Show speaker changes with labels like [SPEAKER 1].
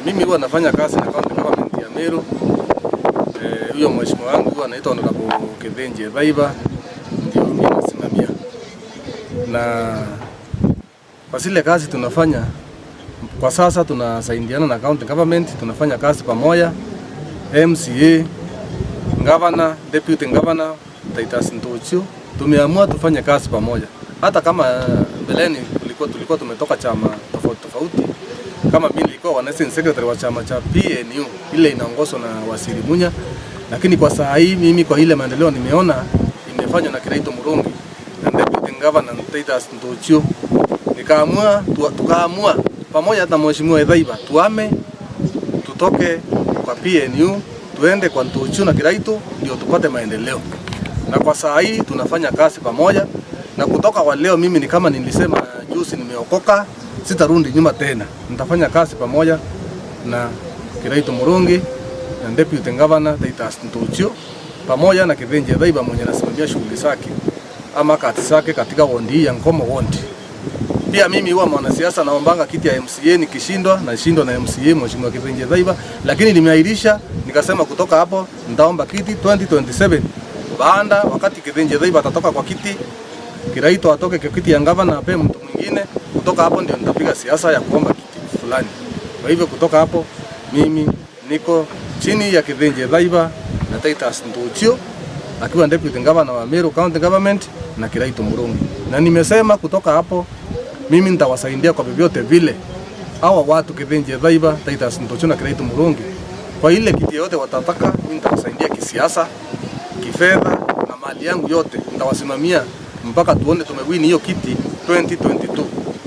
[SPEAKER 1] Mimi huwa nafanya kazi na county government ya Meru. Huyo mheshimiwa wangu anaitwa Honorable Kithinji Thaiba, ndio mimi nasimamia. Na kwa zile kazi tunafanya kwa sasa, tunasaidiana na county government, tunafanya kazi pamoja. MCA, governor, deputy governor, Titus Ntuchu, tumeamua tufanye kazi pamoja. Hata kama mbeleni tulikuwa tumetoka chama tofauti. Kama mimi nilikuwa wanasen secretary wa chama cha PNU, ile inaongozwa na Wasiri Munya, lakini kwa saa hii mimi kwa ile maendeleo nimeona imefanywa na Kiraito Murungi na deputy governor Titus Ntuchu, tukaamua pamoja na mheshimiwa Thaiba tutoke kwa PNU tuende kwa Ntuchu na Kiraito ndio tupate maendeleo. Na kwa saa hii tunafanya kazi pamoja, na kutoka wa leo mimi ni kama nilisema juzi, nimeokoka, sitarudi nyuma tena. Nitafanya kazi pamoja na Kiraito Murungi na deputy governor Titus Ntuchu pamoja na Kithinji Thaiba mwenye anasimamia shughuli zake ama kati zake katika wondi ya Ngomo wondi. Pia mimi huwa mwanasiasa, naombanga kiti ya MCA, nikishindwa na MCA mheshimiwa Kithinji Thaiba, lakini nimeahirisha, nikasema kutoka hapo nitaomba kiti 2027 baada wakati Kithinji Thaiba atatoka kwa kiti, Kiraito atoke kwa kiti ya gavana, ape mtu mwingine. Kutoka hapo ndio nitapiga siasa ya kuomba kiti fulani. Kwa hivyo kutoka hapo mimi niko chini ya Kithinji Thaiba na Titus Ntuchu akiwa deputy governor wa Meru County Government na Kiraito Murungi. Na nimesema kutoka hapo mimi nitawasaidia kwa vyovyote vile hawa watu Kithinji Thaiba, Titus Ntuchu na Kiraito Murungi. Kwa ile kiti yote watataka, mimi nitawasaidia kisiasa, kifedha na mali yangu yote nitawasimamia mpaka tuone tumewini hiyo kiti 2022.